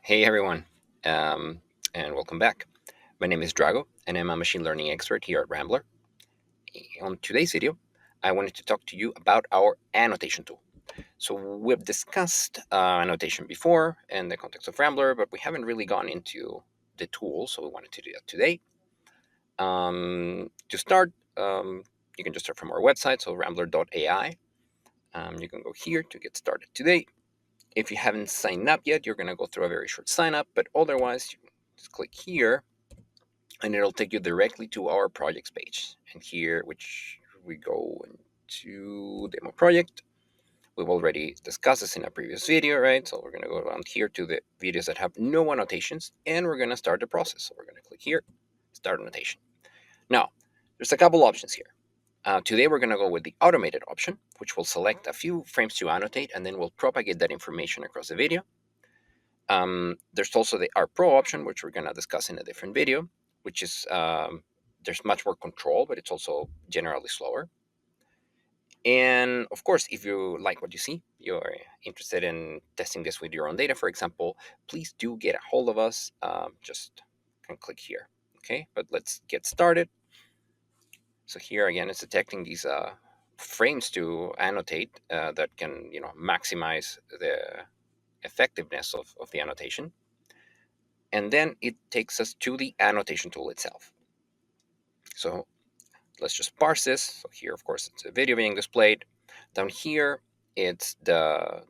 Hey everyone, and welcome back. My name is Drago, and I'm a machine learning expert here at Ramblr. On today's video, I wanted to talk to you about our annotation tool. So we've discussed annotation before in the context of Ramblr, but we haven't really gone into the tool, so we wanted to do that today. To start, you can just start from our website, so rambler.ai. You can go here to get started today. If you haven't signed up yet, you're going to go through a very short sign up, but otherwise, you can just click here and it'll take you directly to our projects page. And here, which we go into demo project. We've already discussed this in a previous video, right? So we're going to go around here to the videos that have no annotations, and we're going to start the process. So we're going to click here, start annotation. Now, there's a couple options here. Today we're going to go with the automated option, which will select a few frames to annotate, and then we'll propagate that information across the video. There's also the R Pro option, which we're going to discuss in a different video, which is there's much more control, but it's also generally slower. And of course, if you like what you see, you're interested in testing this with your own data, for example, please do get a hold of us. Just can click here. Okay, but let's get started. So here again, it's detecting these frames to annotate that can maximize the effectiveness of the annotation. And then it takes us to the annotation tool itself. So let's just parse this. So here, of course, it's a video being displayed. Down here, it's the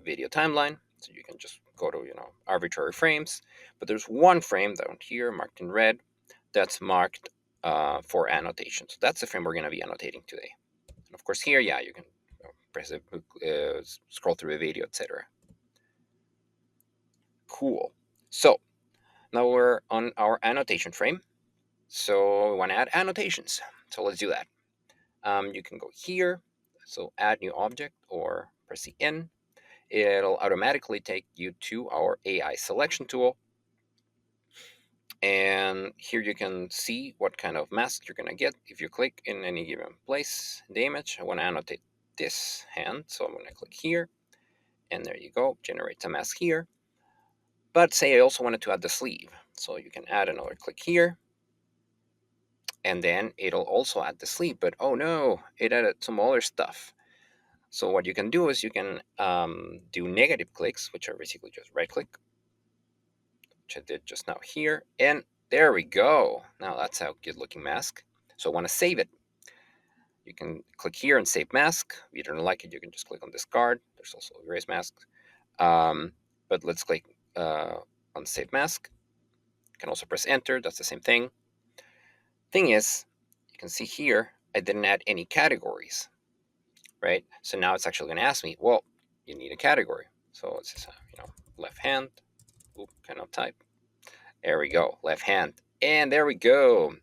video timeline. So you can just go to arbitrary frames. But there's one frame down here marked in red that's marked for annotation. So that's the frame we're going to be annotating today. And of course, here, yeah, you can press it, scroll through the video, etc. Cool. So now we're on our annotation frame. So we want to add annotations. So let's do that. You can go here. So add new object or press the N. It'll automatically take you to our AI selection tool. And here you can see what kind of mask you're going to get if you click in any given place in the image. I want to annotate this hand. So I'm going to click here. And there you go. Generates a mask here. But say I also wanted to add the sleeve. So you can add another click here. And then it'll also add the sleeve. But oh no, it added some other stuff. So what you can do is you can do negative clicks, which are basically just right click, which I did just now here. And there we go. Now that's a good looking mask. So I want to save it. You can click here and save mask. If you don't like it, you can just click on discard. There's also erase masks. But let's click on save mask. You can also press enter. That's the same thing. Thing is, you can see here, I didn't add any categories, right? So now it's actually going to ask me, well, you need a category. So it's just, left hand. Oop, cannot type. There we go, left hand. And there we go.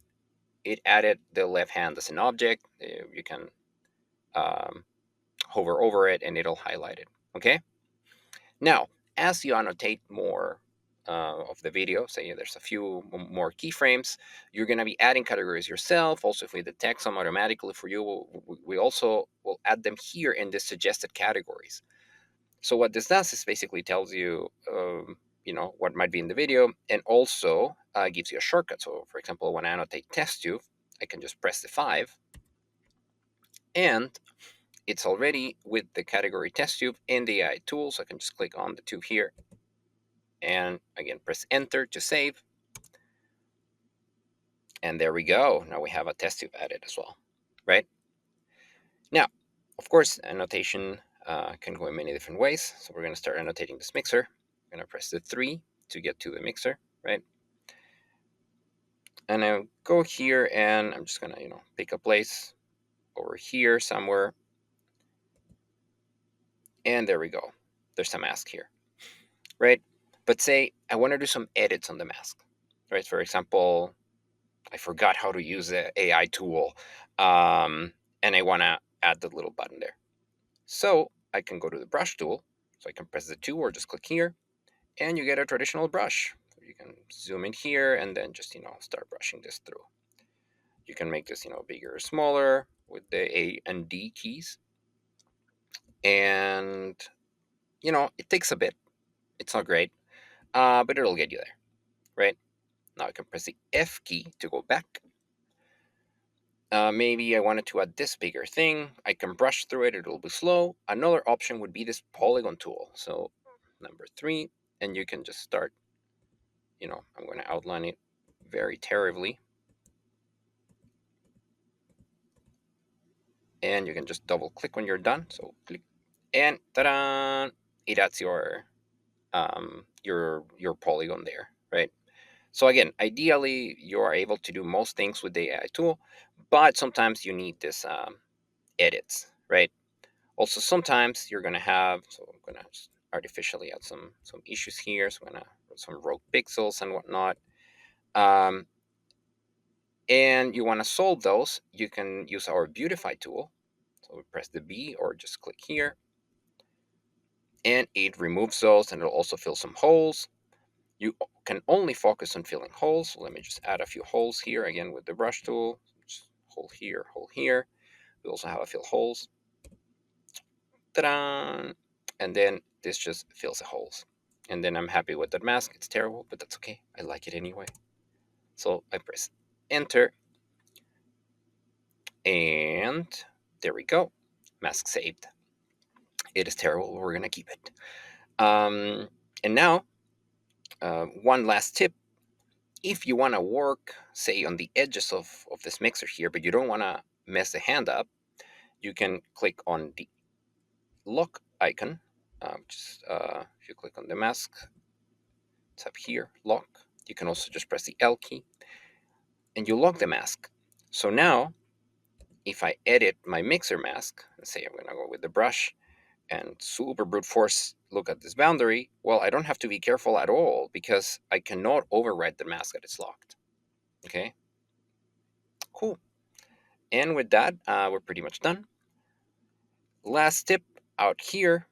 It added the left hand as an object. You can hover over it and it'll highlight it. Okay. Now, as you annotate more of the video, say there's a few more keyframes, you're going to be adding categories yourself. Also, if we detect some automatically for you, we also will add them here in the suggested categories. So what this does is basically tells you, what might be in the video, and also gives you a shortcut. So, for example, when I annotate test tube, I can just press the 5, and it's already with the category test tube in the AI tool. So I can just click on the tube here, and again press enter to save. And there we go. Now we have a test tube added as well, right? Now, of course, annotation can go in many different ways. So we're going to start annotating this mixer. I'm going to press the 3 to get to the mixer, right? And I'll go here and I'm just going to, pick a place over here somewhere. And there we go. There's a mask here, right? But say I want to do some edits on the mask, right? For example, I forgot how to use the AI tool, and I want to add the little button there. So I can go to the brush tool. So I can press the 2 or just click here, and you get a traditional brush. So you can zoom in here and then just, start brushing this through. You can make this, bigger or smaller with the A and D keys. And, it takes a bit. It's not great. but it'll get you there, right? Now I can press the F key to go back. Maybe I wanted to add this bigger thing. I can brush through it, it'll be slow. Another option would be this polygon tool. So number 3, and you can just start, I'm going to outline it very terribly. And you can just double click when you're done. So click, and ta-da! It adds your polygon there, right? So again, ideally, you are able to do most things with the AI tool, but sometimes you need this edits, right? Also, sometimes you're gonna have. So I'm gonna just artificially add some issues here. So I'm gonna put some rogue pixels and whatnot. Um, and you want to solve those, you can use our beautify tool. So we press the B or just click here, and it removes those, and it'll also fill some holes. You can only focus on filling holes. So let me just add a few holes here again with the brush tool. Just hole here, hole here. We also have a fill holes. Ta-da! And then this just fills the holes. And then I'm happy with that mask. It's terrible, but that's okay. I like it anyway. So I press enter, and there we go. Mask saved. It is terrible, but we're gonna keep it. And now, one last tip. If you want to work, say, on the edges of this mixer here, but you don't want to mess the hand up, you can click on the lock icon. If you click on the mask, it's up here, lock. You can also just press the L key, and you lock the mask. So now, if I edit my mixer mask, and say I'm going to go with the brush and super brute force look at this boundary, well, I don't have to be careful at all because I cannot override the mask that it's locked. Okay, cool. And with that, we're pretty much done. Last tip, out here,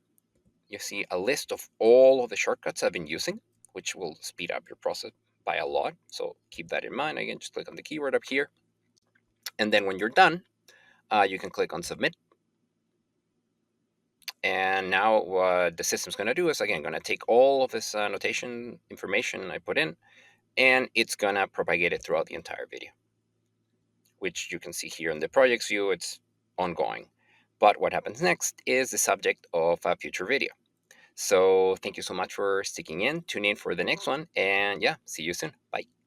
you see a list of all of the shortcuts I've been using, which will speed up your process by a lot. So keep that in mind. Again, just click on the keyword up here. And then when you're done, you can click on submit. And now what the system's going to do is, again, going to take all of this notation information I put in, and it's going to propagate it throughout the entire video, which you can see here in the projects view. It's ongoing. But what happens next is the subject of a future video. So thank you so much for sticking in. Tune in for the next one. And yeah, see you soon. Bye.